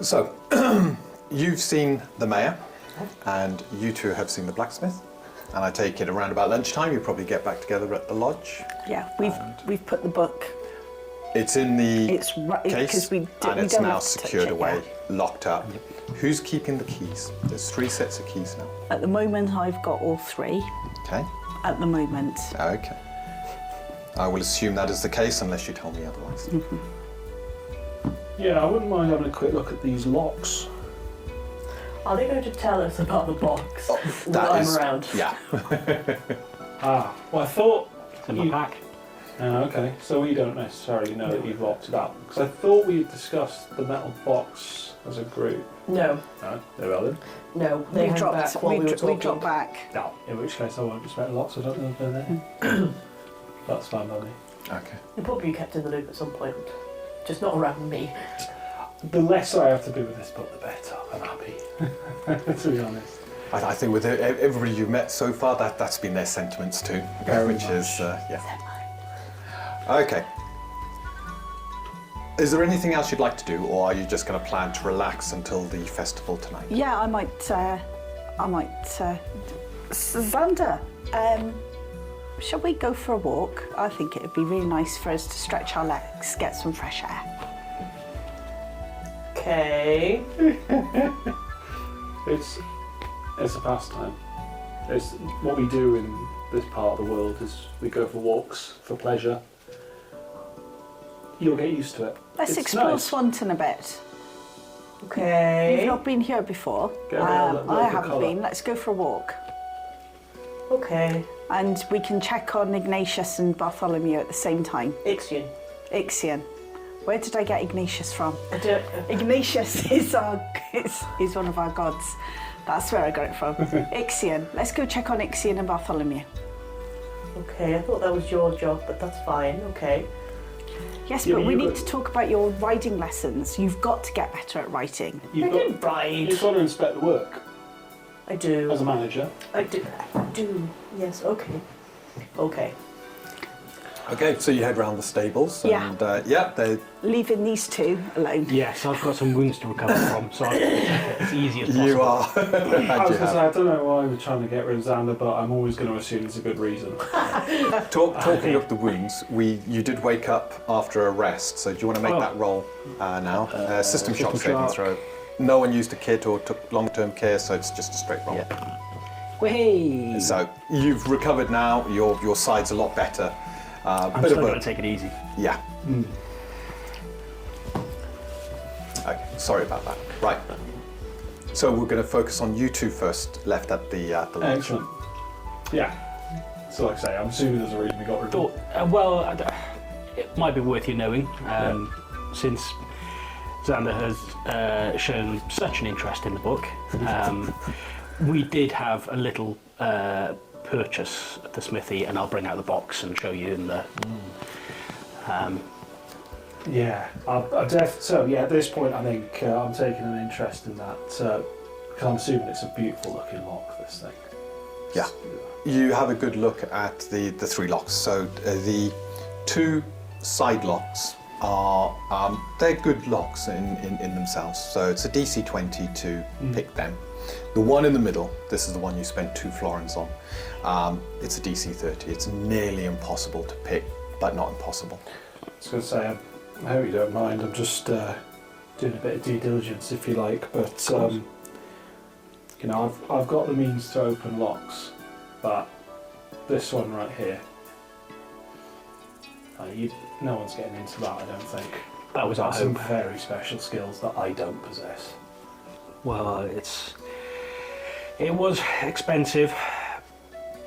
So, you've seen the mayor, and you two have seen the blacksmith. And I take it around about lunchtime, you probably get back together at the lodge. Yeah, we've put the book. It's in the It's right case, we and it's don't now have to touch secured it, away, yeah. locked up. Who's keeping the keys? There's 3 sets of keys now. At the moment, I've got all 3. Okay. At the moment. Okay. I will assume that is the case unless you tell me otherwise. Yeah, I wouldn't mind having a quick look at these locks. Are they going to tell us about the box when That I'm is- around? Yeah. Well, I thought... It's in my pack. Okay, so we don't necessarily know that you've locked it up. Because I thought we had discussed the metal box as a group. No, No, they're relevant. no, they hung back while we were talking. We dropped back. No, in which case I won't respect the locks, I don't know if they're there. That's fine by me. Okay. They'll probably be kept in the loop at some point, just not around me. The less I have to do with this book, the better. I'm happy, to be honest. I think with everybody you've met so far, that's been their sentiments too. Very which much. is, yeah. Okay. Is there anything else you'd like to do, or are you just going to plan to relax until the festival tonight? Yeah, I might. Xander, shall we go for a walk? I think it would be really nice for us to stretch our legs, get some fresh air. Okay. It's a pastime. It's what we do in this part of the world is we go for walks for pleasure. You'll get used to it. Let's It's explore nice. Swanton a bit. Okay. You've not been here before. Get a bit of local I haven't colour. been. Let's go for a walk. Okay. And we can check on Ignatius and Bartholomew at the same time. Ixion. Ixion. Where did I get Ignatius from? I don't. Ignatius is one of our gods. That's where I got it from. Ixion. Let's go check on Ixion and Bartholomew. Okay, I thought that was your job, but that's fine. Okay. Yes, Yeah, but but we you've need got- to talk about your riding lessons. You've got to get better at writing. I didn't You've ride. got to inspect the work I do. as a manager. I do. I do. Yes. Okay. Okay. Okay, so you head round the stables, Yeah. and they Leaving these two alone. Yes, I've got some wounds to recover from, so I'll as easy as possible. you are. I was going to say, I don't know why we're trying to get rid of Xander, but I'm always going to assume there's a good reason. Talking of the wounds, you did wake up after a rest, so do you want to make Oh. that roll now? System shock System saving shock. throw. No one used a kit or took long-term care, so it's just a straight roll. Yeah. Whey! So you've recovered now. Your side's a lot better. I'm Bit still of going a, to take it easy. yeah. Okay, sorry about that. Right. So we're going to focus on you two first, left at the lodge. Excellent. Yeah. So like I say, I'm assuming there's a reason we got rid of Thought, it might be worth you knowing, since Xander has shown such an interest in the book. We did have a little purchase at the smithy, and I'll bring out the box and show you in the. Yeah, so yeah, at this point I think I'm taking an interest in that, because I'm assuming it's a beautiful looking lock, this thing. Yeah. You have a good look at the 3 locks. So the 2 side locks are they're good locks in themselves. So it's a DC 20 to pick them. The one in the middle, this is the one you spent 2 florins on. It's a DC 30. It's nearly impossible to pick, but not impossible. I was going to say, I hope you don't mind, I'm just doing a bit of due diligence if you like, but you know, I've got the means to open locks, but this one right here, no one's getting into that, I don't think. That was our Got some hope. very special skills that I don't possess. Well, it was expensive,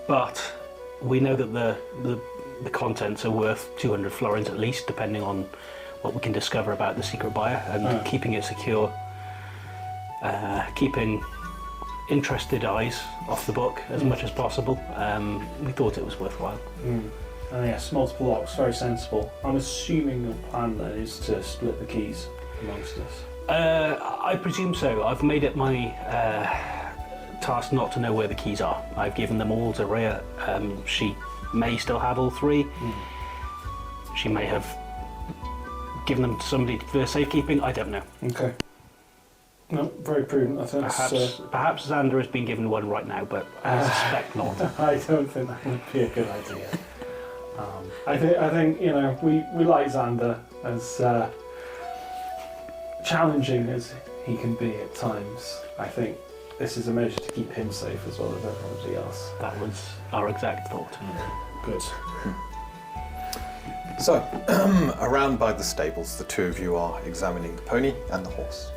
but we know that the contents are worth 200 florins at least, depending on what we can discover about the secret buyer, and keeping it secure, keeping interested eyes off the book as much as possible. We thought it was worthwhile. And yes, multiple locks, very sensible. I'm assuming the plan then is to split the keys amongst us. I presume so. I've made it my task not to know where the keys are. I've given them all to Rhea. She may still have all 3. She may have given them to somebody for safekeeping. I don't know. Okay. No, very prudent. I think Perhaps Xander has been given one right now, but I suspect not. I don't think that would be a good idea. I think we like Xander, as challenging as he can be at times. I think this is a measure to keep him safe as well as everybody else. That was our exact thought. Good. So, around by the stables, the two of you are examining the pony and the horse.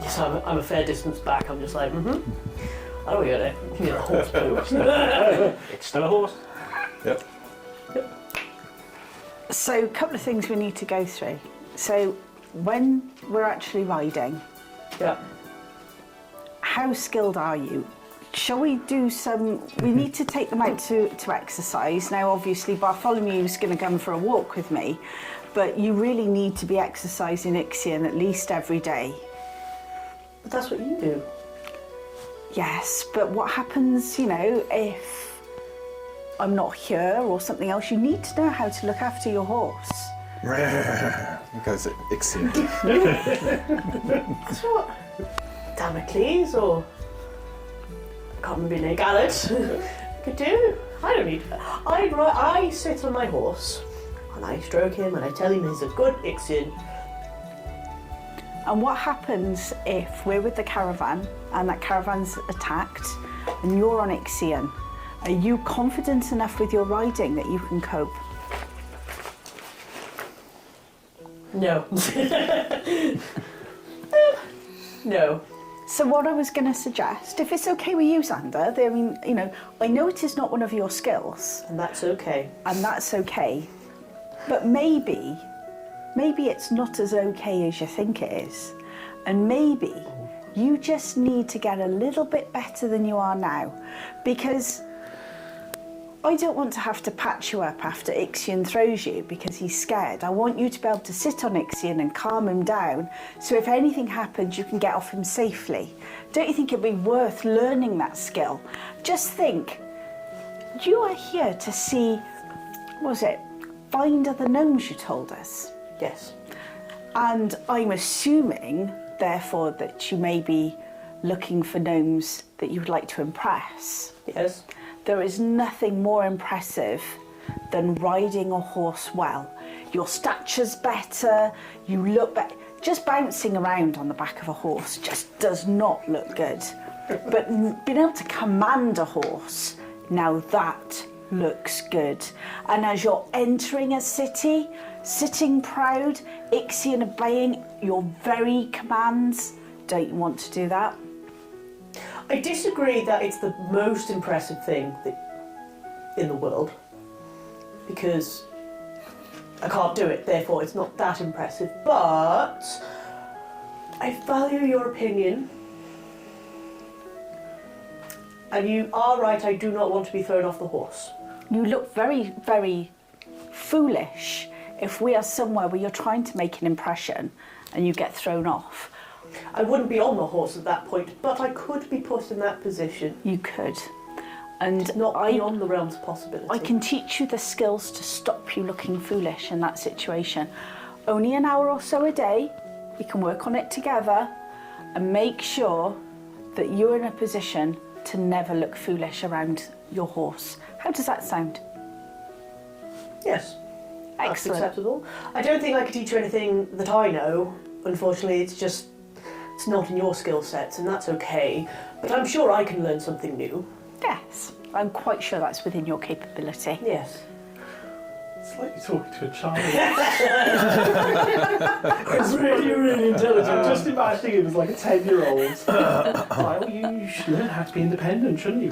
Yes, I'm a fair distance back. I'm just like, I don't get it. You know, horse poo. It's still a horse. Yep. So, a couple of things we need to go through. So, when we're actually riding, Yeah. how skilled are you? Shall we do some... We need to take them out to exercise. Now, obviously, Bartholomew's going to come for a walk with me, but you really need to be exercising Ixion at least every day. But that's what you do. Yes, but what happens, if I'm not here or something else? You need to know how to look after your horse. Because Ixion. That's what Damocles or I can't remember your name, Gallet could do. I don't need. I sit on my horse and I stroke him and I tell him he's a good Ixion. And what happens if we're with the caravan and that caravan's attacked and you're on Ixion? Are you confident enough with your riding that you can cope? No. No. So what I was going to suggest, if it's okay with you, Xander, I know it is not one of your skills, And that's okay. and that's okay, but maybe it's not as okay as you think it is, and maybe you just need to get a little bit better than you are now, because I don't want to have to patch you up after Ixion throws you because he's scared. I want you to be able to sit on Ixion and calm him down, so if anything happens, you can get off him safely. Don't you think it'd be worth learning that skill? Just think, you are here to see, what was it, Find Other Gnomes, you told us? Yes. And I'm assuming, therefore, that you may be looking for gnomes that you would like to impress. Yes. There is nothing more impressive than riding a horse well. Your stature's better, you look better. Just bouncing around on the back of a horse just does not look good. But being able to command a horse, now that looks good. And as you're entering a city, sitting proud, Ixion obeying your very commands, don't you want to do that? I disagree that it's the most impressive thing in the world, because I can't do it, therefore it's not that impressive, but I value your opinion. And you are right, I do not want to be thrown off the horse. You look very, very foolish if we are somewhere where you're trying to make an impression and you get thrown off. I wouldn't be on the horse at that point, but I could be put in that position. You could. And Not beyond the realms of possibility. I can teach you the skills to stop you looking foolish in that situation. Only an hour or so a day, we can work on it together and make sure that you're in a position to never look foolish around your horse. How does that sound? Yes. That's Excellent. acceptable. I don't think I could teach you anything that I know. Unfortunately, it's not in your skill sets, and that's okay. But I'm sure I can learn something new. Yes, I'm quite sure that's within your capability. Yes. It's like you're talking to a child. It's really, really intelligent. Just imagining him as like a 10-year-old. Well, you should learn how to be independent, shouldn't you?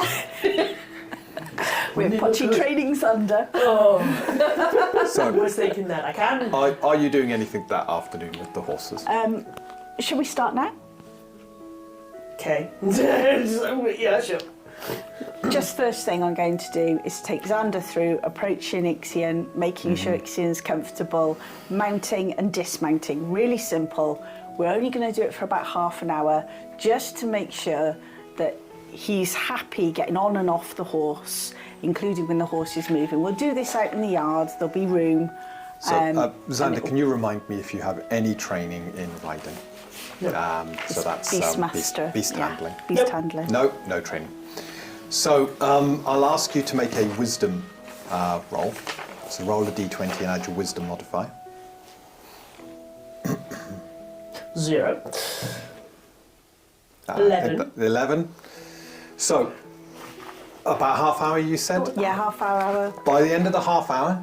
We're potty training's under. Oh, I So, was thinking that I can. are you doing anything that afternoon with the horses? Shall we start now? Okay. Yeah, sure. Just first thing I'm going to do is take Xander through approaching Ixion, making sure Ixion's comfortable, mounting and dismounting. Really simple. We're only going to do it for about half an hour just to make sure that he's happy getting on and off the horse, including when the horse is moving. We'll do this out in the yard, there'll be room. So, and Xander, it'll- can you remind me if you have any training in riding? So that's Beastmaster. beast yeah. handling. Beast Nope. handling. No training. So I'll ask you to make a wisdom roll. So roll a d20 and add your wisdom modifier. 0. 11. 11. So about half hour, you said? Yeah, half hour. By the end of the half hour,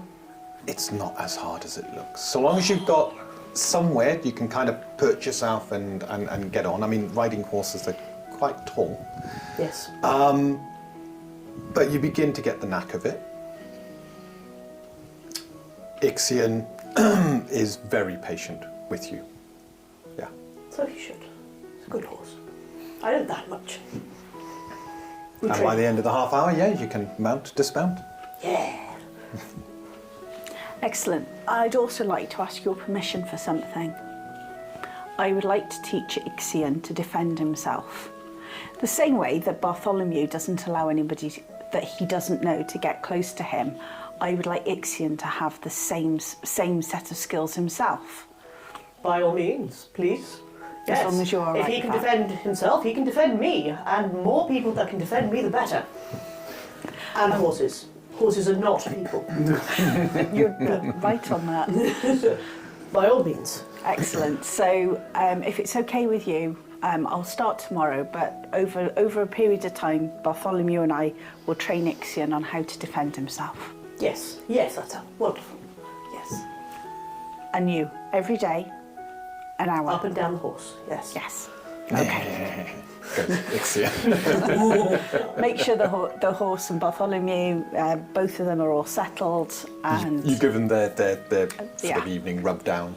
it's not as hard as it looks. So long as you've got somewhere you can kind of perch yourself and get on. I mean, riding horses, they're quite tall. Yes. But you begin to get the knack of it. Ixion is very patient with you. Yeah. So he should. It's a good horse. I don't that much. We And train- by the end of the half hour, yeah, you can mount, dismount. Yeah. Excellent. I'd also like to ask your permission for something. I would like to teach Ixion to defend himself. The same way that Bartholomew doesn't allow anybody that he doesn't know to get close to him, I would like Ixion to have the same set of skills himself. By all means, please. As Yes. long as you're all If right he can with that. defend himself, he can defend me. And more people that can defend me, the better. And horses. Horses are not people. You're right on that. By all means. Excellent. So, if it's okay with you, I'll start tomorrow, but over a period of time, Bartholomew and I will train Ixion on how to defend himself. Yes. Yes, that's wonderful. Yes. And you, every day, an hour. Up and down the horse. Yes. Yes. Okay. Good. Ixion. Make sure the horse and Bartholomew, both of them are all settled, and You give them their sort Yeah. of evening rub down.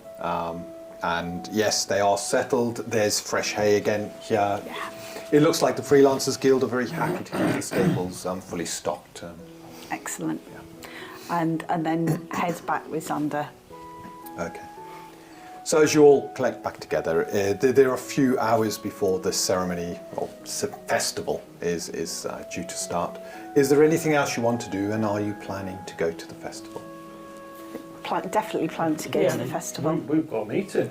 And yes, they are settled. There's fresh hay again here. Yeah. It looks like the Freelancers Guild are very happy to keep the stables fully stocked. excellent. And then head back with Xander. Okay. So as you all collect back together, there are a few hours before the ceremony or festival is due to start. Is there anything else you want to do, and are you planning to go to the festival? Definitely plan to go to the festival. We've got a meeting.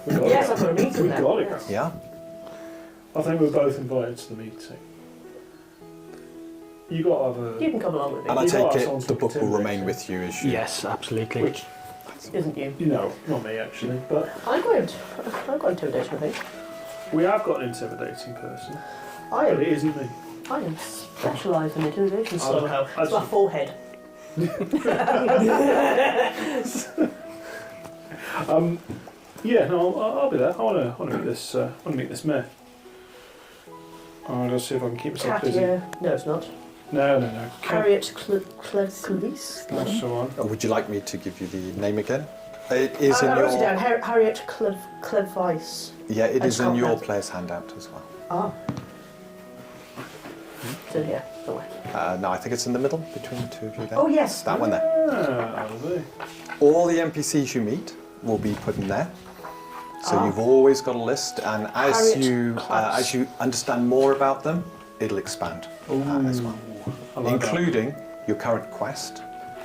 Yes, I've got a meeting We've then. got it. Yes. Yeah. I think we're both invited to the meeting. You got to have a... You can come along with me. And I You take got us it on the book will September, remain so- with you as you... Yes, absolutely. Which, Isn't you? you know, not me actually, but I've got intimidation, I think. we have got an intimidating person. I But it am, isn't me. I am specialised in intimidation somehow. It's my actually- forehead. Yeah, no, I'll be there. I want to meet this. Meet this mare. I'm going to see if I can keep myself busy. Katia. No, it's not. No. Harriet Clevis. That's the one. Would you like me to give you the name again? It is in I wrote it down. your... Harriet Clevis. Yeah, it I is in can't your pronounce it. player's handout as well. Ah. It's in here somewhere. No, I think it's in the middle between the two of you there. Oh yes. That one there. Ah, lovely. All the NPCs you meet will be put in there. So Ah. you've always got a list, and as Harriet you understand more about them, it'll expand as well, I like that. including your current quest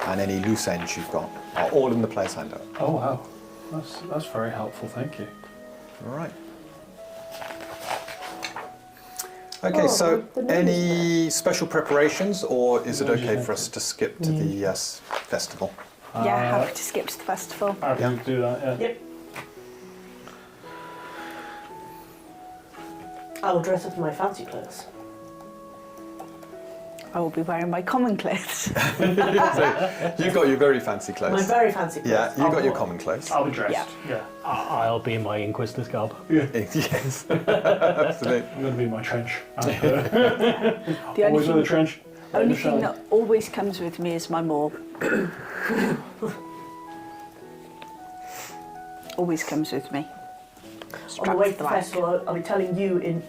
and any loose ends you've got are all in the player's handout. Oh wow, that's very helpful. Thank you. All right. Okay, Oh, so the name is any special preparations, or is it No, okay no. for us to skip to the festival? Yeah, happy to skip to the festival. Happy Yeah. to do that. Yeah. Yep. I will dress up in my fancy clothes. I will be wearing my common clothes. You've got your very fancy My clothes. very fancy clothes. Yeah, you've got your I'll- common clothes. I'll be dressed. Yeah. Yeah. I'll be in my Inquisitor's garb. Yes, absolutely. I'm going to be in my trench. The Always with a trench. only thing that always comes with me is my maul. Always comes with me. On the way to the Black. festival, I'll be telling you in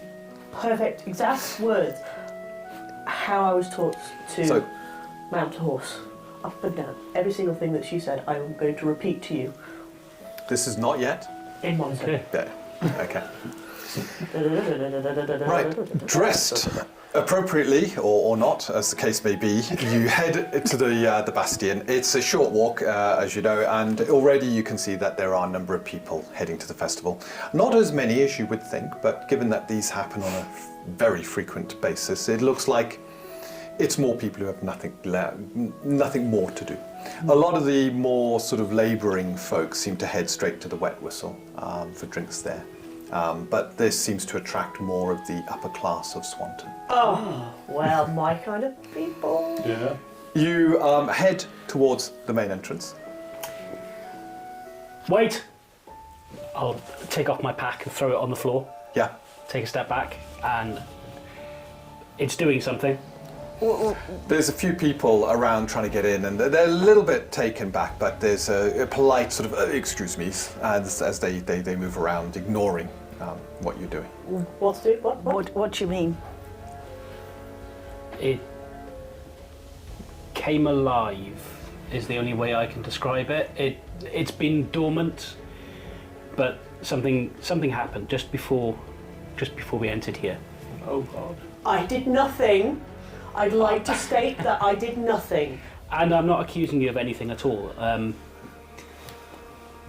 perfect, exact words how I was taught to So, mount a horse. Up and down. Every single thing that she said, I am going to repeat to you this is not yet. in monotone. There. Okay. Right, dressed Appropriately, or not, as the case may be, you head to the Bastion. It's a short walk, as you know, and already you can see that there are a number of people heading to the festival. Not as many as you would think, but given that these happen on a very frequent basis, it looks like it's more people who have nothing more to do. A lot of the more sort of labouring folks seem to head straight to the Wet Whistle for drinks there. But this seems to attract more of the upper class of Swanton. Oh, well, my kind of people. Yeah. You head towards the main entrance. Wait! I'll take off my pack and throw it on the floor. Yeah. Take a step back, and it's doing something. There's a few people around trying to get in, and they're a little bit taken back, but there's a polite sort of excuse me as they move around, ignoring what you're doing. What's doing? What? What do you mean? It came alive is the only way I can describe it. It's been dormant, but something happened just before we entered here. Oh God. I did nothing. I'd like to state that I did nothing. And I'm not accusing you of anything at all.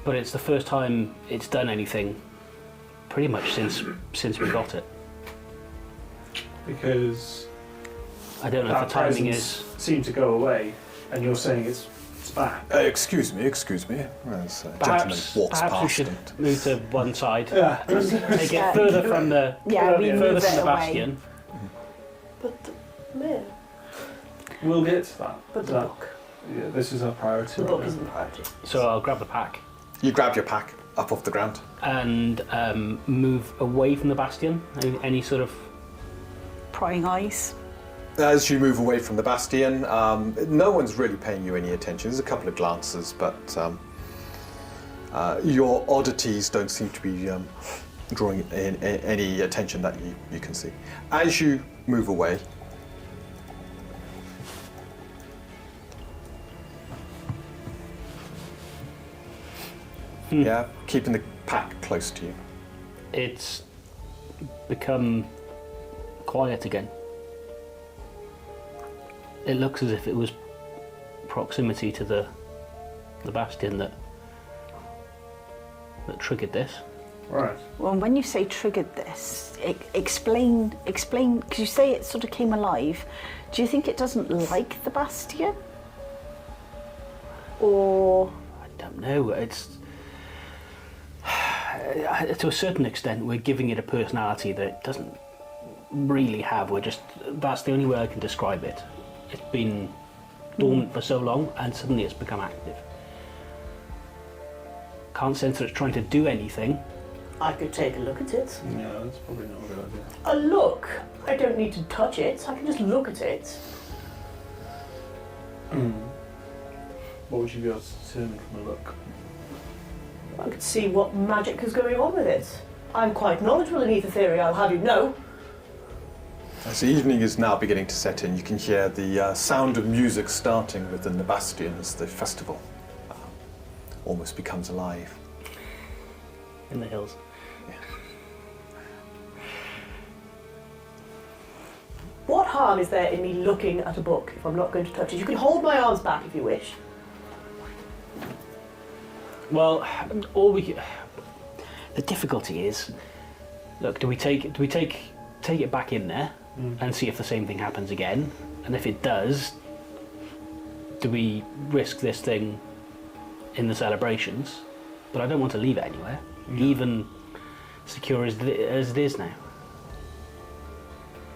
But it's the first time it's done anything pretty much since we got it. Because I don't know that if the timing presence is... seemed to go away, and you're saying it's back. Excuse me. As a gentleman Perhaps walks we past should and move to one side. Yeah. Take it further from the move it away. Bastion. But the mayor. We'll get to that. But the That- book. Yeah, this is our priority. The right book now. isn't a priority. So I'll grab the pack you grab your pack up off the ground. and move away from the Bastion. Any sort of... Prying eyes. As you move away from the Bastion, no one's really paying you any attention. There's a couple of glances, but your oddities don't seem to be drawing in any attention that you can see. As you move away, yeah, keeping the pack close to you. It's become quiet again. It looks as if it was proximity to the Bastion that triggered this. Right. Well, when you say triggered this, explain, because you say it sort of came alive. Do you think it doesn't like the Bastion? Or... I don't know. It's to a certain extent we're giving it a personality that it doesn't really have. That's the only way I can describe it. It's been dormant for so long, and suddenly it's become active. Can't sense that it's trying to do anything. I could take a look at it. Yeah, that's probably not a good idea. A look? I don't need to touch it. I can just look at it. What would you be able to determine from a look? I could see what magic is going on with it. I'm quite knowledgeable in ether theory, I'll have you know. As the evening is now beginning to set in, you can hear the sound of music starting within the Bastion as the festival almost becomes alive. In the hills. What harm is there in me looking at a book if I'm not going to touch it? You can hold my arms back if you wish. Well, the difficulty is, look, do we take it back in there and see if the same thing happens again? And if it does, do we risk this thing in the celebrations? But I don't want to leave it anywhere, even secure as it is now.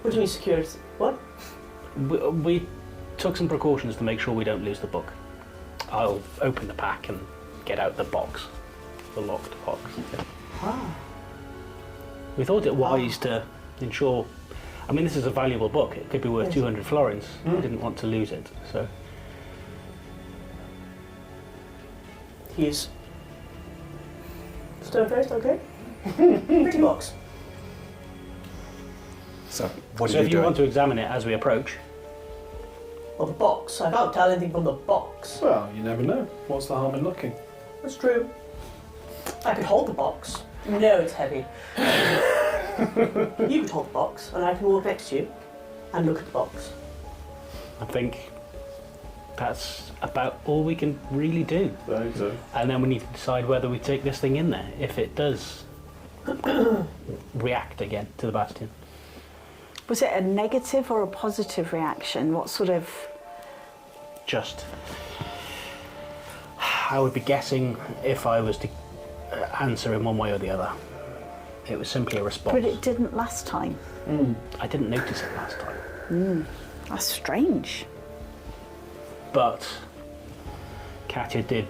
What do you mean secure? What? We took some precautions to make sure we don't lose the book. I'll open the pack and get out the box, the locked box. Ah. We thought it wise to ensure. I mean, this is a valuable book. It could be worth 200 florins. I didn't want to lose it, so. He's stone-faced, okay? Pretty box. So, what So are if you you doing? want to examine it as we approach, Well, the box. I can't tell anything from the box. Well, you never know. What's the harm in looking? That's true. I could hold the box. No, it's heavy. You could hold the box, and I can walk next to you. and look at the box. I think that's about all we can really do. I think so. And then we need to decide whether we take this thing in there, if it does react again to the Bastion. Was it a negative or a positive reaction? What sort of... Just, I would be guessing if I was to answer in one way or the other. It was simply a response. But it didn't last time. I didn't notice it last time. That's strange. But Katya did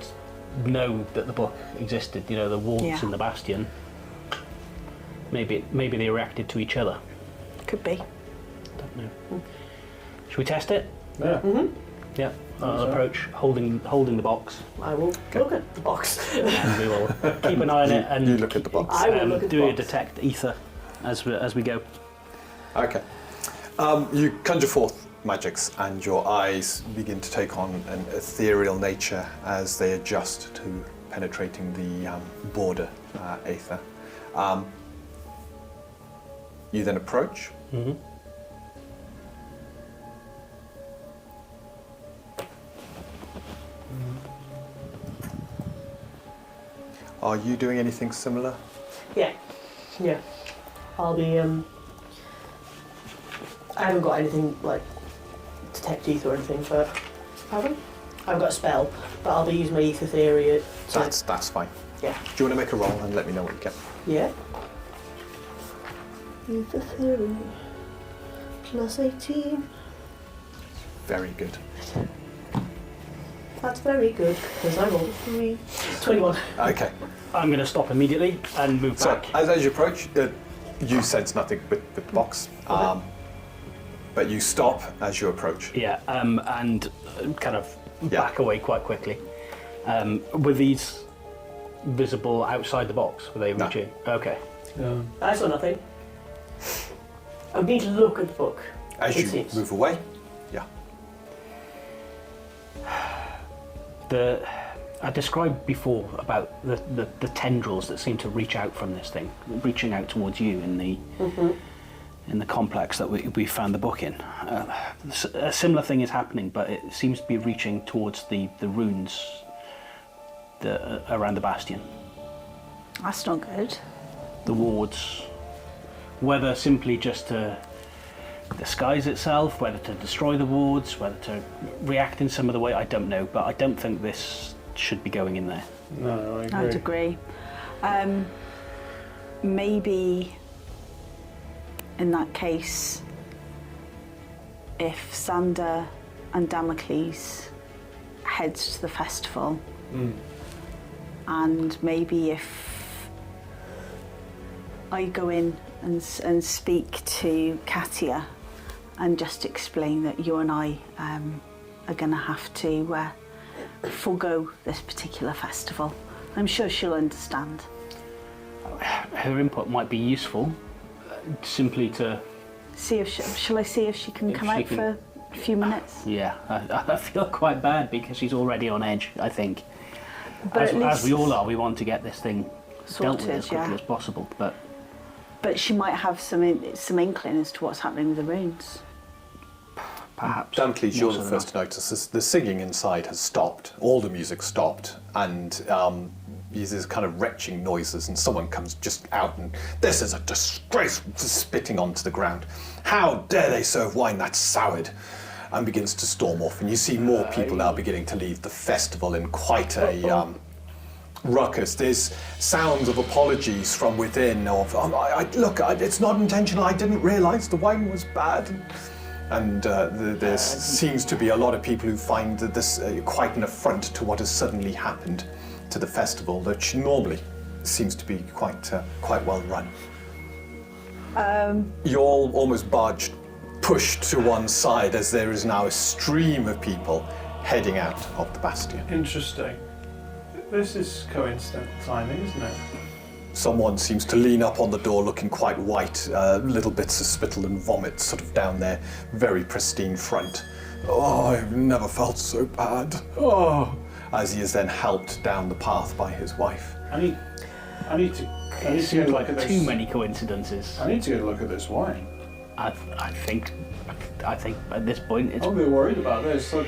know that the book existed, you know, the wards Yeah. in the Bastion. Maybe they reacted to each other. Could be. Don't know. Should we test it? Yeah. Yeah. I'll so. approach holding the box. I will look at the box. And we will keep an eye on it and You look at the box. I will look at the do a box. detect ether as we go. Okay. You conjure forth magics, and your eyes begin to take on an ethereal nature as they adjust to penetrating the border aether. You then approach. Mm-hmm. Are you doing anything similar? Yeah. I'll be. I haven't got anything like detect ether or anything, but haven't. I've got a spell, but I'll be using my ether theory. That's fine. Yeah. Do you want to make a roll and let me know what you get? Yeah. Ether theory. Plus 18. Very good. That's very good because I rolled a 3. 21. Okay. I'm going to stop immediately and move So back. as you approach, you sense nothing with the box, but you stop as you approach. Yeah, and kind of Yeah. back away quite quickly. Were these visible outside the box? Were they No. reaching? Okay. Yeah. I saw nothing. I need to look at the book. As it you seems. move away, yeah. I described before about the tendrils that seem to reach out from this thing, reaching out towards you in the complex that we found the book in. A similar thing is happening, but it seems to be reaching towards the runes around the Bastion. That's not good. The wards, whether simply just to disguise itself, whether to destroy the wards, whether to react in some other way, I don't know, but I don't think this should be going in there. No, I agree. I'd agree. Maybe in that case, if Xander and Damocles heads to the festival, and maybe if I go in and speak to Katya and just explain that you and I are going to have to forego this particular festival. I'm sure she'll understand. Her input might be useful, simply to... See if shall I see if she can If come she out can- for a few minutes? Yeah, I feel quite bad because she's already on edge, I think. But As, at least as we all are, we want to get this thing dealt with sorted, as quickly yeah. as possible, but But she might have some inkling as to what's happening with the runes. perhaps... Damocles, more you're so the than first to notice the singing inside has stopped. All the music stopped, and these kind of retching noises, and someone comes just out and, "This is a disgrace," spitting onto the ground. "How dare they serve wine that's soured?" And begins to storm off, and you see more people now beginning to leave the festival in quite a ruckus. There's sounds of apologies from within of, "Look, it's not intentional, I didn't realise the wine was bad." And there seems to be a lot of people who find that this quite an affront to what has suddenly happened to the festival, which normally seems to be quite well run. You're all almost pushed to one side as there is now a stream of people heading out of the Bastion. Interesting. This is coincidental timing, isn't it? Someone seems to lean up on the door looking quite white, little bits of spittle and vomit sort of down their very pristine front. "Oh, I've never felt so bad." Oh, as he is then helped down the path by his wife. I need to It go seems look like at this. too many coincidences. I need to go look at this wine. I think at this point it's I'm a bit worried about this. Like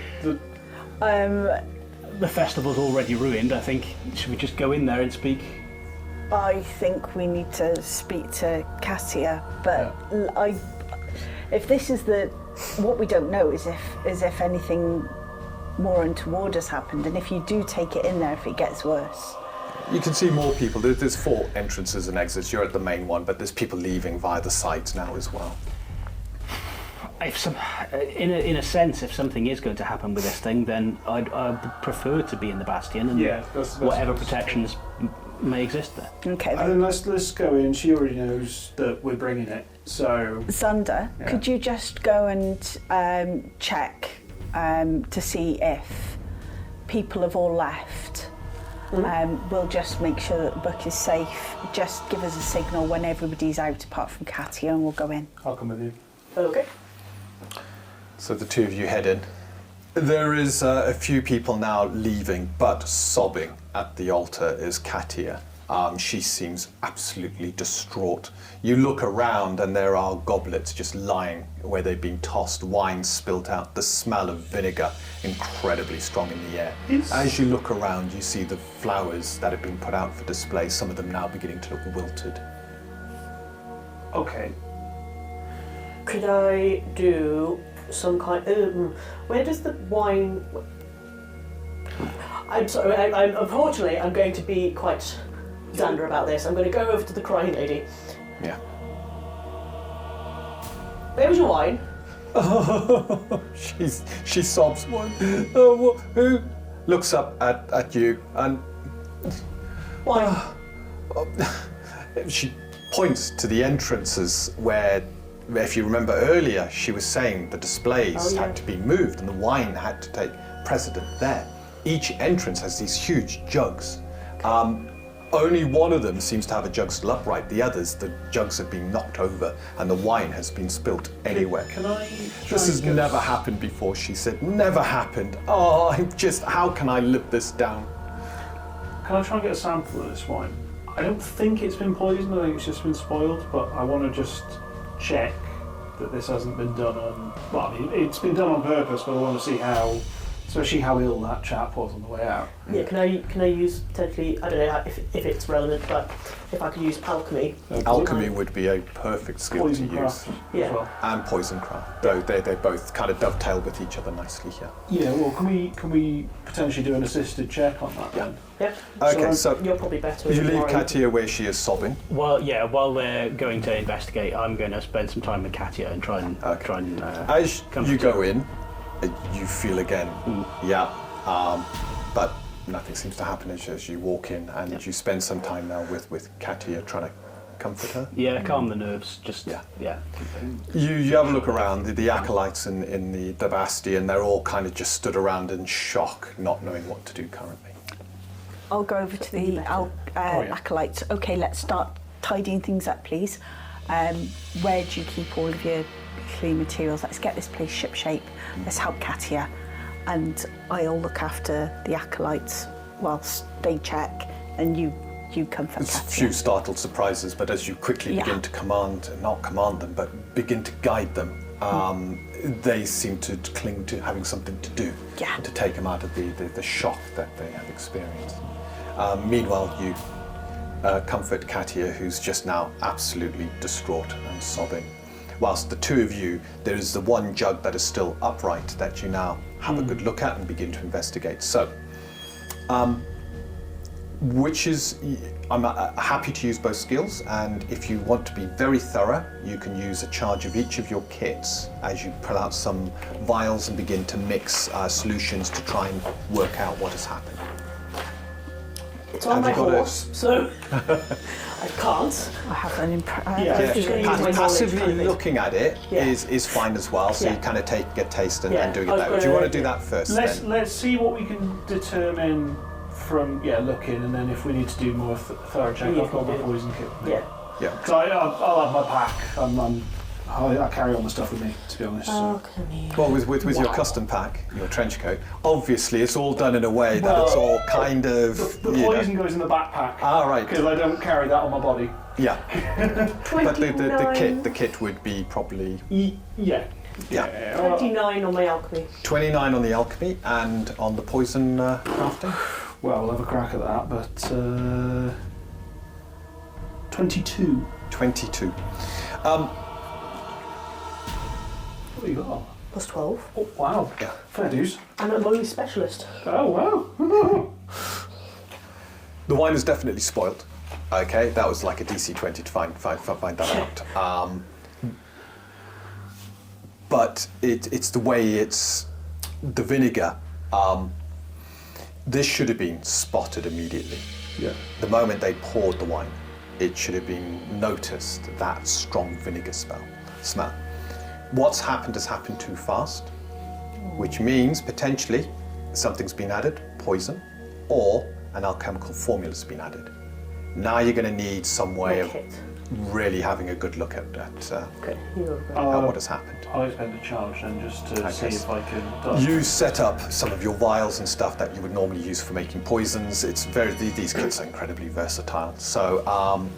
the festival's already ruined. I think should we just go in there and speak? I think we need to speak to Katia, but if this is what we don't know is if anything more untoward has happened, and if you do take it in there, if it gets worse. You can see more people. There's 4 entrances and exits. You're at the main one, but there's people leaving via the sides now as well. In a sense, if something is going to happen with this thing, then I'd prefer to be in the Bastion and that's whatever protections may exist there. Okay. And then let's go in. She already knows that we're bringing it, so. Xander, could you just go and check to see if people have all left? We'll just make sure that the book is safe. Just give us a signal when everybody's out apart from Katia and we'll go in. I'll come with you. Okay. So the 2 of you head in. There is a few people now leaving, but sobbing at the altar is Katia. She seems absolutely distraught. You look around and there are goblets just lying where they've been tossed, wine spilt out, the smell of vinegar incredibly strong in the air. As you look around, you see the flowers that have been put out for display, some of them now beginning to look wilted. Okay. Could I do some kind? Where does the wine? I'm sorry. Unfortunately, I'm going to be quite Xander about this. I'm going to go over to the crying lady. Yeah. Where was your wine? She sobs. Who looks up at you and Wine. she points to the entrances where, if you remember earlier, she was saying the displays had to be moved and the wine had to take precedent there. Each entrance has these huge jugs. Only one of them seems to have a jug still upright. The others, the jugs have been knocked over and the wine has been spilt anywhere. Can I? This has never happened before, she said. Never happened. Oh, how can I live this down? Can I try and get a sample of this wine? I don't think it's been poisoned. I think it's just been spoiled. But I want to just check that this hasn't been done on. Well, I mean, it's been done on purpose, but I want to see how. Especially how ill that chap was on the way out. Yeah, can I use potentially, I don't know if it's relevant, but if I could use alchemy. Alchemy would be a perfect skill Poison to craft use. as well. And poison craft. Though they both kind of dovetail with each other nicely here. Yeah, well, can we potentially do an assisted check on that then? Yep. Okay, so You're probably better. you leave tomorrow. Katia where she is sobbing. Well, yeah. While they're going to investigate, I'm going to spend some time with Katia and try and As comfort you her. go in, you feel again, but nothing seems to happen as you walk in, and you spend some time now with Katia trying to comfort her. Yeah, calm the nerves. Just You have a look around, the acolytes in the Bastion, they're all kind of just stood around in shock, not knowing what to do currently. I'll go over to the acolytes. Okay, let's start tidying things up, please. Where do you keep all of your clean materials? Let's get this place shipshape. Let's help Katia, and I'll look after the acolytes whilst they check, and you comfort There's a Katia. few startled surprises, but as you quickly begin to not command them, but begin to guide them, they seem to cling to having something to do to take them out of the shock that they have experienced. Meanwhile, you comfort Katia, who's just now absolutely distraught and sobbing. Whilst the 2 of you, there is the one jug that is still upright that you now have a good look at and begin to investigate. So, I'm happy to use both skills, and if you want to be very thorough, you can use a charge of each of your kits as you pull out some vials and begin to mix solutions to try and work out what has happened. It's on my horse, so I can't. I have an impression. Passively looking at it is fine as well, so you kind of get taste and doing it that way. Do you want to do that first then? Let's see what we can determine from looking, and then if we need to do more thorough check, I've got my poison kit. Yeah. Yeah. So I'll have my pack. I carry all the stuff with me, to be honest. Well, with your custom pack, your trench coat, obviously it's all done in a way that it's all kind of... The poison goes in the backpack. Ah, right. Because I don't carry that on my body. Yeah, but the 29. kit would be probably Yeah. Yeah. 29 on my alchemy. 29 on the alchemy and on the poison crafting. Well, we'll have a crack at that, but 22. 22. What you got? Plus 12. Oh, wow. Yeah. Fair dues. And I'm only specialist. Oh, wow. The wine is definitely spoiled. Okay, that was like a DC 20 to find that out. But it's the way it's the vinegar. This should have been spotted immediately. Yeah. The moment they poured the wine, it should have been noticed, that strong vinegar smell. What's happened has happened too fast, which means potentially something's been added, poison, or an alchemical formula's been added. Now you're going to need some way of Kit. really having a good look at Okay, here we go. what has happened. I spend a charge then just to Okay. see if I can... You set up some of your vials and stuff that you would normally use for making poisons. These kits are incredibly versatile. So,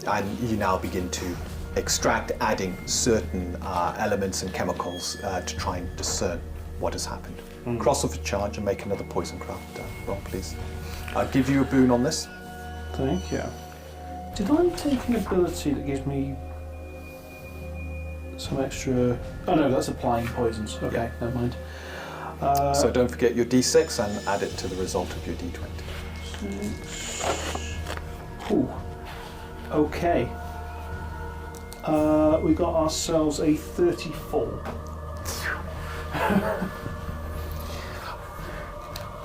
and you now begin to extract, adding certain elements and chemicals to try and discern what has happened. Cross off a charge and make another poison craft roll, please. I'll give you a boon on this. Thank you. Did I take an ability that gives me some extra... Oh no, that's applying poisons. Okay, never mind. So don't forget your D6 and add it to the result of your D20. Ooh. Okay. We got ourselves a 34.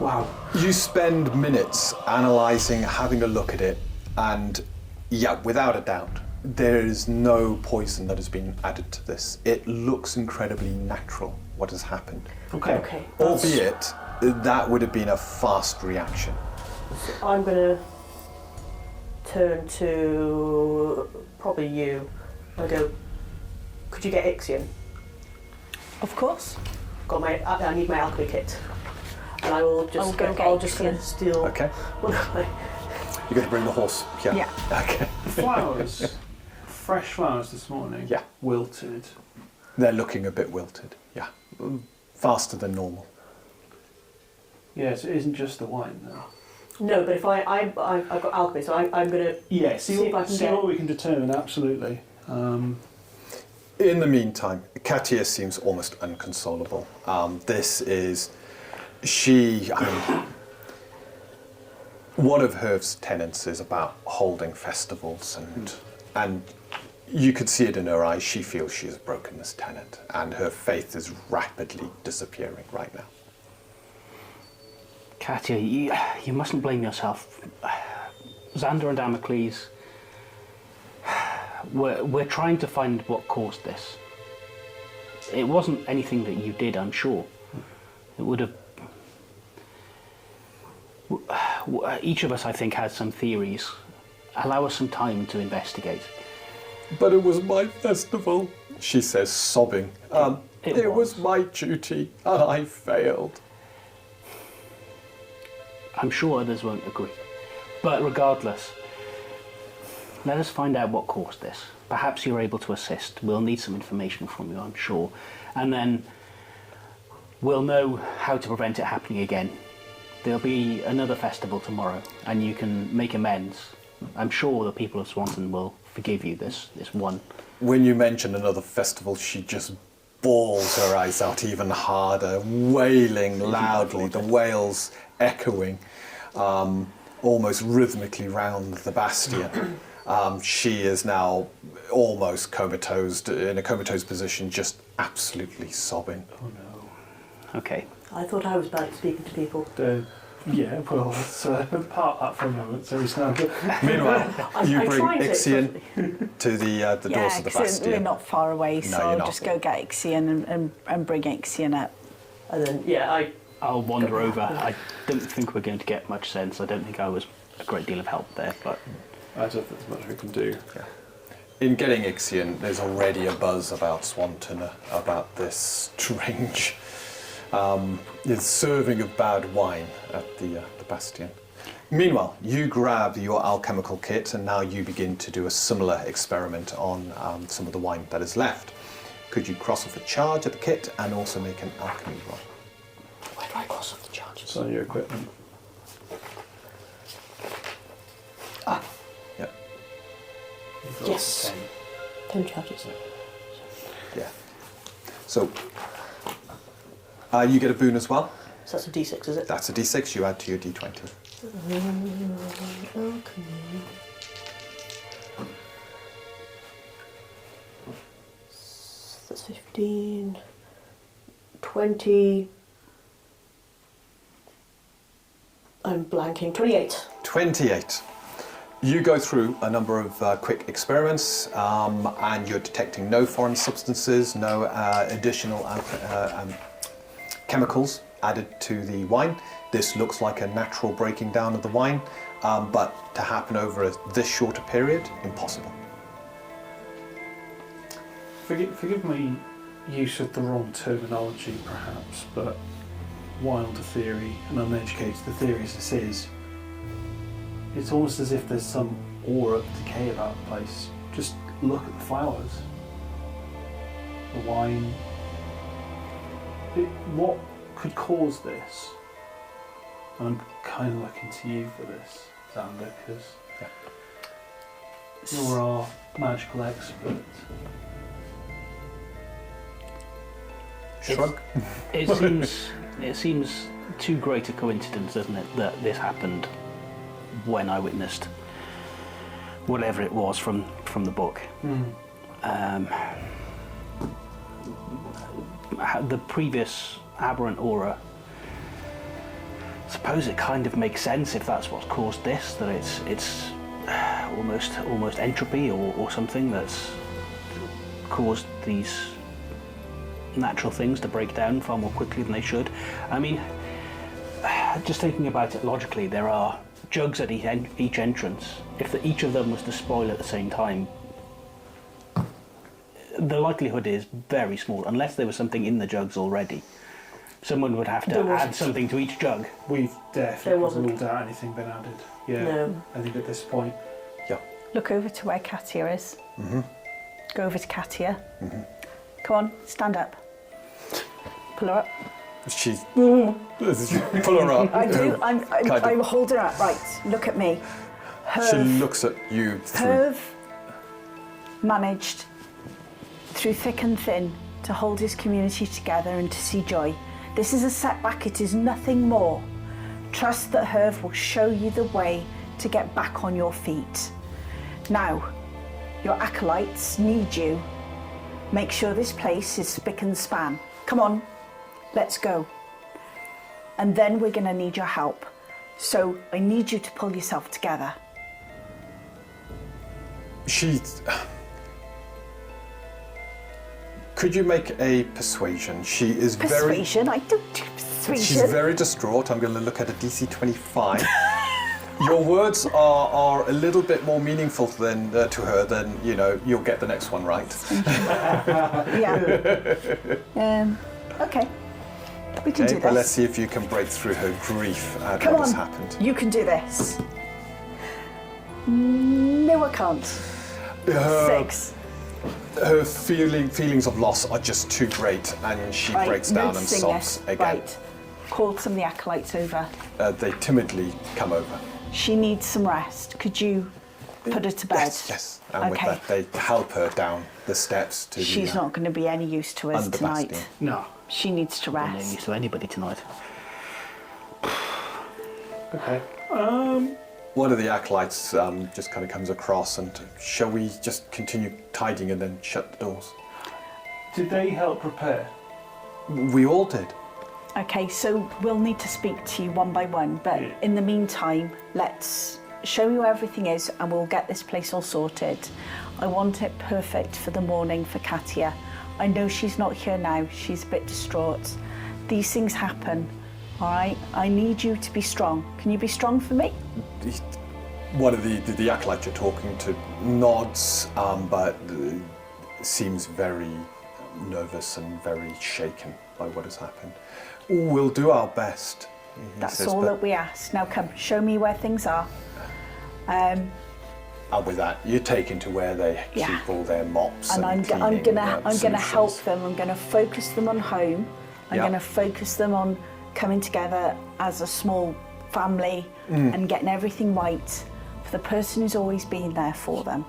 Wow. You spend minutes analysing, having a look at it, and yeah, without a doubt, there is no poison that has been added to this. It looks incredibly natural, what has happened. Okay. Okay. Albeit, that would have been a fast reaction. So I'm going to turn to probably you. I go, could you get Ixion? Of course. I need my alchemy kit. And I will just I'll go get I'll just gonna Ixion. steal. Okay. Well, You're going to bring the horse? Yeah. Okay. Flowers. Fresh flowers this morning. Yeah. Wilted. They're looking a bit wilted. Yeah. Faster than normal. Yes, it isn't just the wine though. no, but if I've got alchemy, so I'm going to Yeah, see if I can see get. what we can determine, absolutely. In the meantime, Katia seems almost inconsolable. This is... one of Herv's tenets is about holding festivals, and you could see it in her eyes. She feels she has broken this tenet, and her faith is rapidly disappearing right now. Katia, you mustn't blame yourself. Xander and Damocles, we're trying to find what caused this. It wasn't anything that you did, I'm sure. It would have... Each of us, I think, has some theories. Allow us some time to investigate. But it was my festival, she says, sobbing. It was my duty, and I failed. I'm sure others won't agree. But regardless, let us find out what caused this. Perhaps you're able to assist. We'll need some information from you, I'm sure. And then we'll know how to prevent it happening again. There'll be another festival tomorrow, and you can make amends. I'm sure the people of Swanton will forgive you this one. When you mention another festival, she just bawls her eyes out even harder, wailing loudly, the wails echoing almost rhythmically round the Bastion. She is now almost comatose, in a comatose position, just absolutely sobbing. Oh no. Okay. I thought I was bad at speaking to people. Yeah, well, let's part that for a moment, so he's now... Meanwhile, you I bring tried it, Ixion to the doors of the Yeah, because we're Bastion. not far away, so No, you're I'll not. just go get Ixion and bring Ixion up. And then, I'll wander over. I don't think we're going to get much sense. I don't think I was a great deal of help there, but... I don't think there's much we can do. Yeah. In getting Ixion, there's already a buzz about Swanton, about this strange serving of bad wine at the Bastion. Meanwhile, you grab your alchemical kit and now you begin to do a similar experiment on some of the wine that is left. Could you cross off a charge of the kit and also make an alchemy roll? Where do I cross off the charges? It's on your equipment. Yep. You've got Yes. 10. 10 charges. Yeah. So you get a boon as well. So that's a D6, is it? That's a d6 you add to your d20. Alchemy. That's 15, 20. I'm blanking. 28. 28. You go through a number of quick experiments and you're detecting no foreign substances, no additional chemicals added to the wine. This looks like a natural breaking down of the wine, but to happen over this shorter period, impossible. Forgive my use of the wrong terminology, perhaps, but wild a theory and uneducated the theory as this is, it's almost as if there's some aura of decay about the place. Just look at the flowers, the wine. What could cause this? And I'm kind of looking to you for this, Xander, because you're our magical expert. Shrug. It seems too great a coincidence, doesn't it, that this happened when I witnessed whatever it was from the book. The previous aberrant aura, I suppose it kind of makes sense if that's what's caused this, that it's almost entropy or something that's caused these natural things to break down far more quickly than they should. I mean, just thinking about it logically, there are jugs at each entrance. If each of them was to spoil at the same time, the likelihood is very small, unless there was something in the jugs already. Someone would have to add something to each jug. We've There definitely wasn't. ruled out anything been added. Yeah, No. I think at this point. Yeah. Look over to where Katia is. Mm-hmm. Go over to Katia. Mm-hmm. Come on, stand up. Pull her up. She's pull her up. I do. I'm Kind of. holding her up. Right. Look at me. She Herv, looks at you through. Herv managed through thick and thin to hold his community together and to see joy. This is a setback. It is nothing more. Trust that Herv will show you the way to get back on your feet. Now, your acolytes need you. Make sure this place is spick and span. Come on, let's go. And then we're going to need your help. So I need you to pull yourself together. Could you make a persuasion? She is Persuasion? I don't do persuasion. She's very distraught. I'm going to look at a DC 25. Your words are a little bit more meaningful than to her than, you'll get the next one right. Yeah. Okay. We can do this. But let's see if you can break through her grief at Come what on. has happened. You can do this. No, I can't. 6. Her feelings of loss are just too great, and she Right, breaks down and noticing sobs this. again. Right. Call some of the acolytes over. They timidly come over. She needs some rest. Could you put her to bed? Yes. And Okay. with that, they help her down the steps to She's the... not going to be any use to us under tonight. Bastion. No. She needs to I'm no rest. use to anybody tonight. Okay. One of the acolytes just kind of comes across and, shall we just continue tidying and then shut the doors? Did they help prepare? We all did. Okay, so we'll need to speak to you one by one, but Yeah. in the meantime, let's show you where everything is and we'll get this place all sorted. I want it perfect for the morning for Katia. I know she's not here now, she's a bit distraught. These things happen, all right? I need you to be strong. Can you be strong for me? One of the acolytes you're talking to nods, but seems very nervous and very shaken by what has happened. We'll do our best. That's says, all but- that we ask. Now come, show me where things are. And with that, you're taken to where they Yeah. keep all their mops And and I'm cleaning, gonna help solutions. them. I'm gonna focus them on home. I'm Yeah. gonna focus them on coming together as a small family and getting everything right for the person who's always been there for them.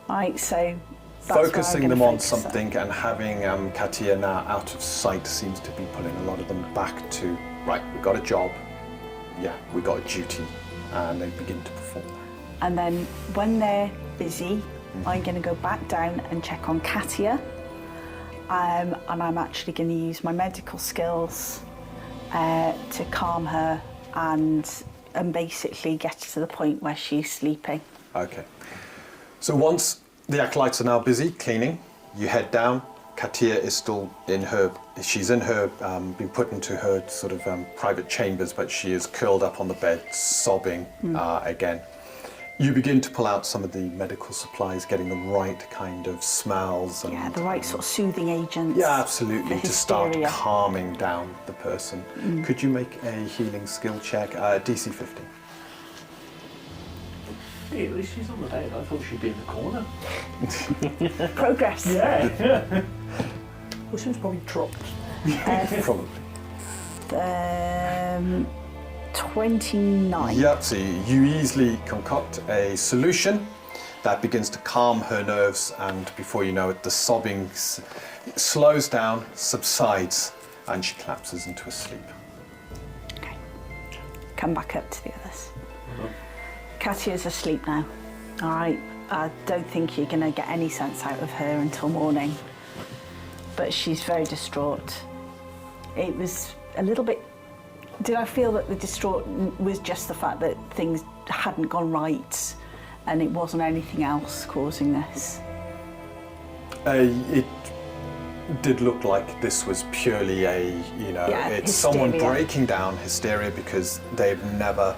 Right, so that's where I'm Focusing gonna them on focus them. something and having Katia now out of sight seems to be pulling a lot of them back to, right, we've got a job, yeah, we've got a duty, and they begin to perform that. And then when they're busy, I'm going to go back down and check on Katia. And I'm actually going to use my medical skills to calm her and basically get to the point where she's sleeping. Okay. So once the acolytes are now busy cleaning, you head down. Katia is still she's in her, been put into her sort of private chambers, but she is curled up on the bed, sobbing again. You begin to pull out some of the medical supplies, getting the right kind of smells. And, Yeah, the right sort of soothing agents. Yeah, absolutely, for to start hysteria. calming down the person. Could you make a healing skill check? DC 15. Hey, at least she's on the bed. I thought she'd be in the corner. Progress. Yeah. Well, she was probably dropped. Probably. 29. Yep, so you easily concoct a solution that begins to calm her nerves, and before you know it, the sobbing slows down, subsides, and she collapses into a sleep. Okay. Come back up to the others. Katia's asleep now. All right. I don't think you're going to get any sense out of her until morning. But she's very distraught. It was a little bit... Did I feel that the distraught was just the fact that things hadn't gone right and it wasn't anything else causing this? It did look like this was purely it's someone hysteria. breaking down, hysteria, because they've never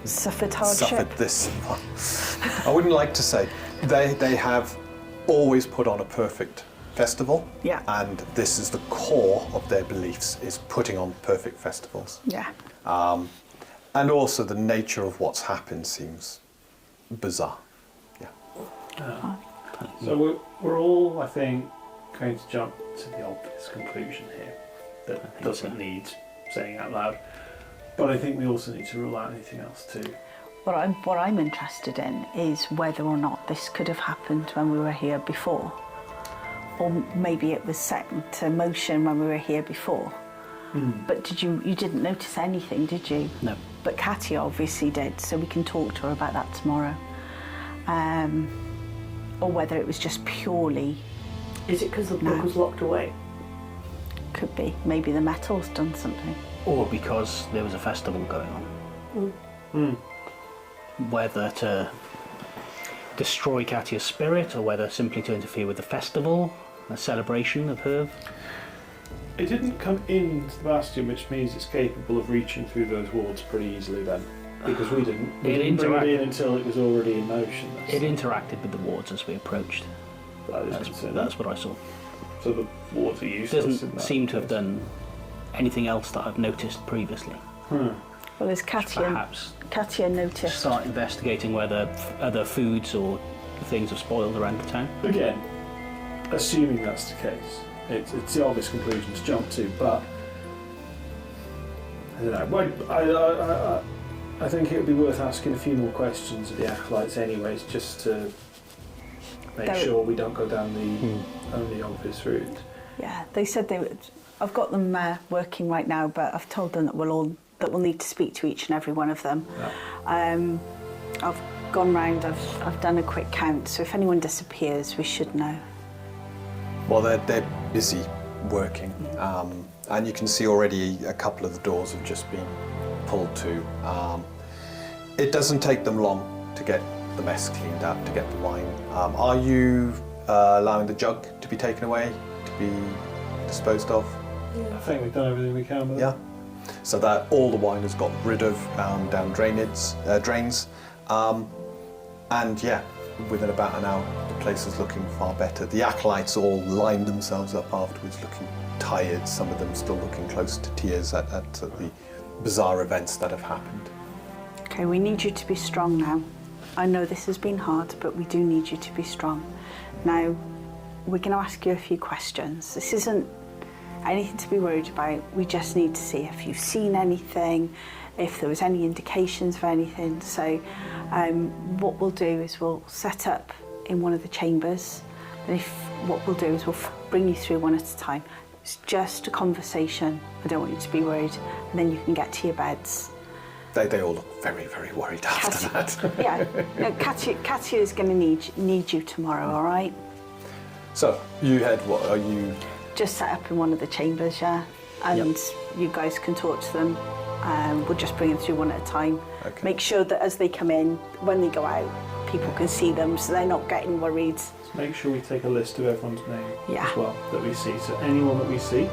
Suffered hardship? suffered this. I wouldn't like to say. They have always put on a perfect festival, Yeah. and this is the core of their beliefs, is putting on perfect festivals. Yeah. And also the nature of what's happened seems bizarre. Yeah. So we're all, I think, going to jump to the obvious conclusion here that doesn't need saying out loud. But I think we also need to rule out anything else too. What I'm interested in is whether or not this could have happened when we were here before. Or maybe it was set into motion when we were here before. But you didn't notice anything, did you? No. But Katia obviously did, so we can talk to her about that tomorrow. Or whether it was just purely, Is it because the No. book was locked away? could be, maybe the metal's done something. Or because there was a festival going on. Whether to destroy Katia's spirit or whether simply to interfere with the festival, a celebration of her. It didn't come into the Bastion, which means it's capable of reaching through those walls pretty easily then. Because we didn't. We It didn't bring it in interacted. until it was already in motion. It interacted with the wards as we approached. That is concerning. That's what I saw. So the wards are It useless in doesn't that seem to have case. done anything else that I've noticed previously. Well, as Katia noticed, Start investigating whether other foods or things have spoiled around the town. Again, assuming that's the case, it's the obvious conclusion to jump to, but I don't know. I think it would be worth asking a few more questions of the acolytes anyways, just to make There- sure we don't go down the only obvious route. yeah, they said they would. I've got them working right now, but I've told them that we'll need to speak to each and every one of them. Yeah. I've gone round. I've done a quick count. So if anyone disappears, we should know. Well, they're busy working, and you can see already a couple of the doors have just been pulled to. It doesn't take them long to get the mess cleaned up, to get the wine. Are you allowing the jug to be taken away, to be disposed of? I think we've done everything we can with it. Yeah. So that all the wine has got rid of down drains. And yeah, within about an hour, the place is looking far better. The acolytes all lined themselves up afterwards, looking tired, some of them still looking close to tears at the bizarre events that have happened. Okay, we need you to be strong now. I know this has been hard, but we do need you to be strong. Now, we're going to ask you a few questions. This isn't anything to be worried about. We just need to see if you've seen anything, if there was any indications of anything. So what we'll do is we'll set up in one of the chambers. And what we'll do is we'll bring you through one at a time. It's just a conversation. I don't want you to be worried. And then you can get to your beds. They all look very, very worried after that. Yeah, no, Katia is going to need you tomorrow, all right? So, you had what? Are you... Just set up in one of the chambers, yeah? And you guys can talk to them. We'll just bring them through one at a time. Okay. Make sure that as they come in, when they go out, people can see them so they're not getting worried. Make sure we take a list of everyone's name Yeah. as well that we see. So anyone that we see,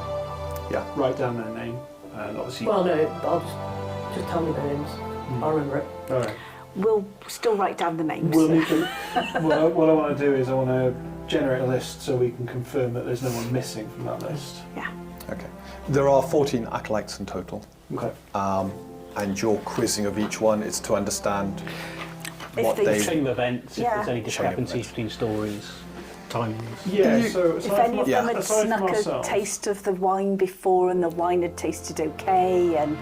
Yeah. write down their name, and obviously. Well, no, I'll just tell me their names. I'll remember it. All right. We'll still write down the names. We'll need to. What I want to do is I want to generate a list so we can confirm that there's no one missing from that list. Yeah. Okay. There are 14 acolytes in total. Okay. And your quizzing of each one is to understand If what they- they... Chain of events, if Yeah. there's any Chain of discrepancies events. between stories, timings. Yeah. You- So If any of them had aside from snuck a ourselves- taste of the wine before and the wine had tasted okay and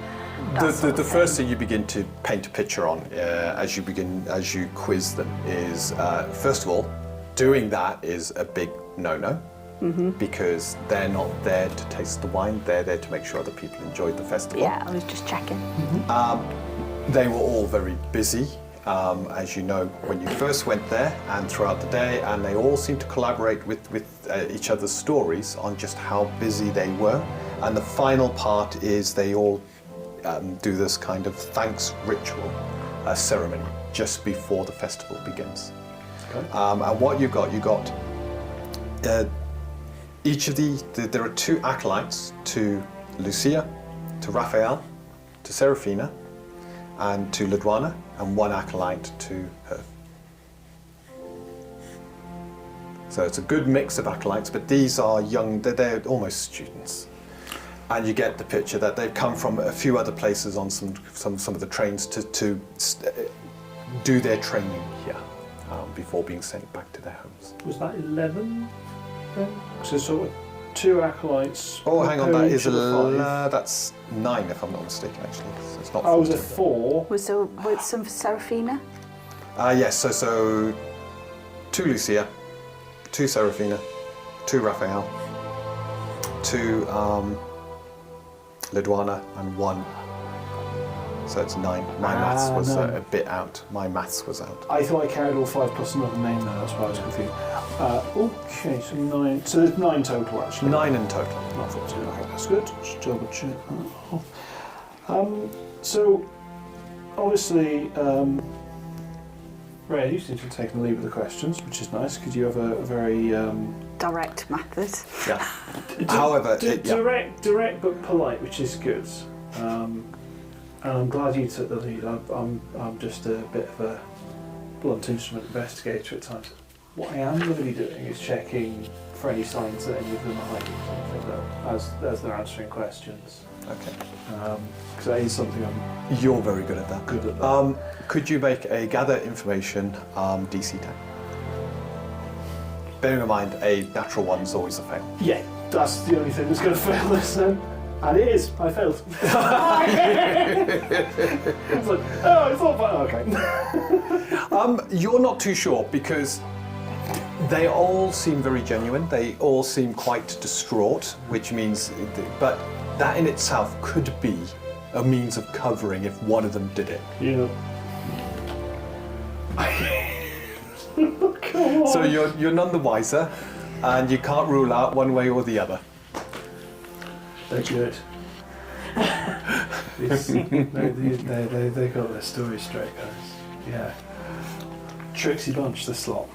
that sort of The thing. first thing you begin to paint a picture on as you quiz them is, first of all, doing that is a big no-no. Because they're not there to taste the wine, they're there to make sure other people enjoyed the festival. Yeah, I was just checking. They were all very busy, as you know, when you first went there and throughout the day, and they all seemed to collaborate with each other's stories on just how busy they were. And the final part is they all do this kind of thanks ritual ceremony just before the festival begins. Okay. And what you got each of there are 2 acolytes to Lucia, to Raphael, to Serafina, and to Ladwana, and 1 acolyte to her. So it's a good mix of acolytes, but these are young, they're almost students. And you get the picture that they've come from a few other places on some of the trains to do their training here before being sent back to their homes. Was that 11? Then? So sort of 2 acolytes. Oh, hang on, that per is each of the 5. that's 9 if I'm not mistaken. Actually, so it's not. I was 14. at 4. Was there some for Serafina? Yes. So 2 Lucia, 2 Serafina, 2 Raphael, 2 Ladwana, and 1. So it's 9. My maths was no. a bit out. My maths was out. I thought I carried all 5 plus another name there, that's why I was confused. Okay, so 9. So there's 9 total actually. 9 in total. Not 14. Okay, that's good. Just double check that. So obviously, Ray, you seem to have taken the lead with the questions, which is nice because you have a very Direct method. Yeah. However, direct but polite, which is good. And I'm glad you took the lead. I'm just a bit of a blunt instrument investigator at times. What I am going to be doing is checking for any signs that any of them are hiding something though, as they're answering questions. Okay. Because that is something I'm You're very good at that. good at. Could you make a gather information DC 10? Bearing in mind, a natural one is always a fail. Yeah, that's the only thing that's going to fail this then. And it is. I failed. It's like, oh, it's all fine. Okay. You're not too sure because they all seem very genuine. They all seem quite distraught, which means, but that in itself could be a means of covering if one of them did it. Yeah. Come on. So you're none the wiser, and you can't rule out one way or the other. They're good. They got their story straight, guys. Yeah. Tricksy bunch, this lot.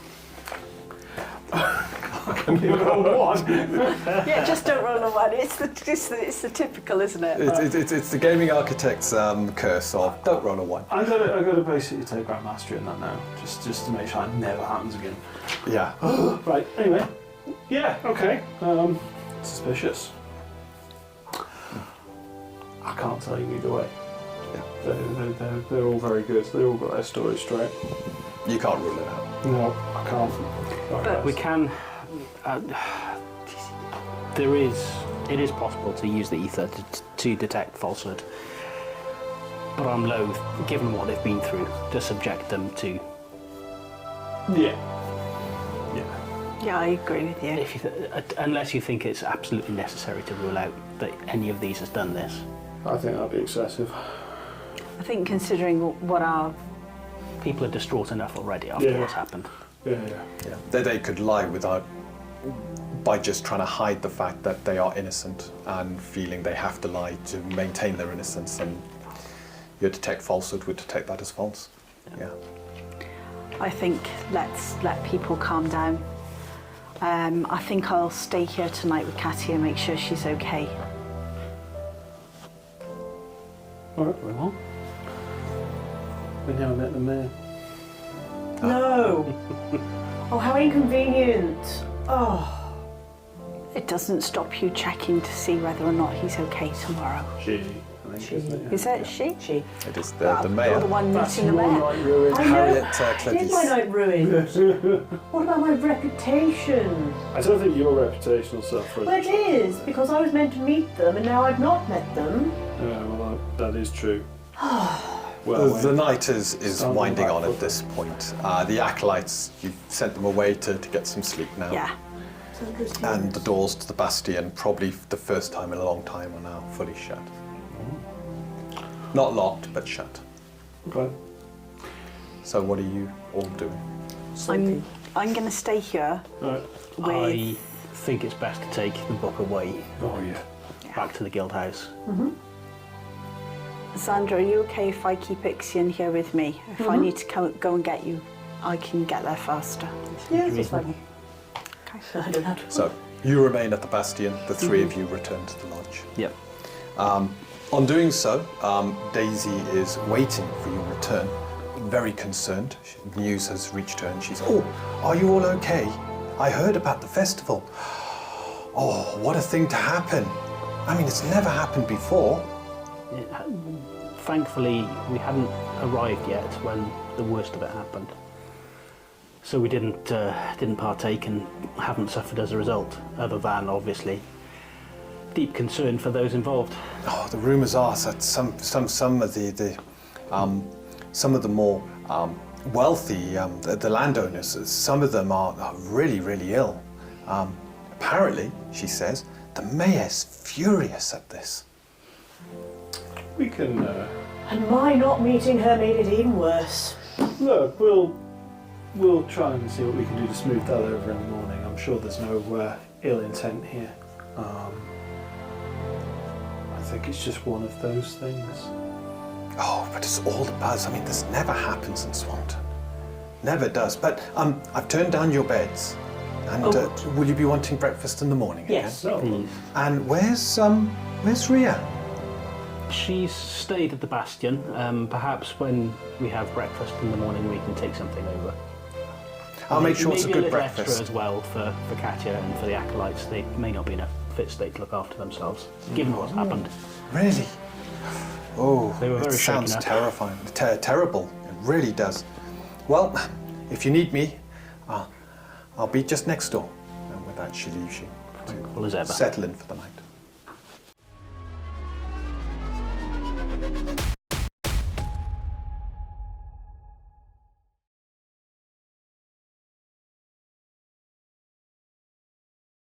You roll 1. Yeah, just don't roll a 1. It's the typical, isn't it? It's the gaming architect's curse of don't roll a 1. I'm gonna basically take Grand Mastery in that now, just to make sure it never happens again. Yeah. Right. Anyway. Yeah. Okay. Suspicious. can't tell you either way. Yeah. They're all very good. They all got their story straight. You can't rule it out. No, I can't. But We can. It is possible to use the ether to detect falsehood, but I'm loath, given what they've been through, to subject them to. Yeah. yeah, I agree with you. If you unless you think it's absolutely necessary to rule out that any of these has done this. I think that'd be excessive. I think considering what our People are distraught enough already after Yeah. what's happened. Yeah. Yeah. They could lie by just trying to hide the fact that they are innocent and feeling they have to lie to maintain their innocence, and your detect falsehood would detect that as false. Yeah. I think let's let people calm down. I think I'll stay here tonight with Katia and make sure she's okay. All right, very well. We now met the mayor. No. Oh, how inconvenient. Oh. It doesn't stop you checking to see whether or not he's okay tomorrow. She, I think, isn't it? Is it she? She. It is Well, the You're mayor. the one That's meeting the your mayor. night ruined. I know. Harriet Did my Clevis. night ruined? What about my reputation? I don't think your reputation will suffer. Well, it is, because I was meant to meet them and now I've not met them. Yeah, well, that is true. The night is Standing winding back on for at this point. The acolytes, you've sent them away to get some sleep now. Yeah. And the doors to the Bastion, probably the first time in a long time, are now fully shut. Not locked, but shut. Okay. So what are you all doing? I'm going to stay here Right. with. I think it's best to take the book away, Oh, yeah. back to the guild house. Sandra, are you okay if I keep Ixion here with me? If I need to go and get you, I can get there faster. Yes, it's fine. Okay. I don't have to. So you remain at the Bastion. The three of you return to the lodge. Yep. On doing so, Daisy is waiting for your return, very concerned. News has reached her and she's, "Oh, are you all okay? I heard about the festival. Oh, what a thing to happen. I mean, it's never happened before." Thankfully, we hadn't arrived yet when the worst of it happened, so we didn't partake and haven't suffered as a result. Other than obviously deep concern for those involved. Oh, the rumours are that some of some of the more wealthy, the landowners, some of them are really, really ill. Apparently, she says, the mayor's furious at this. We can, And my not meeting her made it even worse. look, we'll try and see what we can do to smooth that over in the morning. I'm sure there's no ill intent here. I think it's just one of those things. Oh, but it's all the buzz. I mean, this never happens in Swanton. Never does. But I've turned down your beds. And will you be wanting breakfast in the morning Yes. So, Please. again? And where's Ria? She's stayed at the Bastion. Perhaps when we have breakfast in the morning, we can take something over. I'll make sure it's a Maybe good little breakfast. extra as well for Katia and for the acolytes. They may not be in a fit state to look after themselves, given what's happened. Really? Oh, They were very it sounds shaken up. terrifying. Terrible. It really does. Well, if you need me, I'll be just next door. And with that, she leaves you Thankful as ever. to settle in for the night.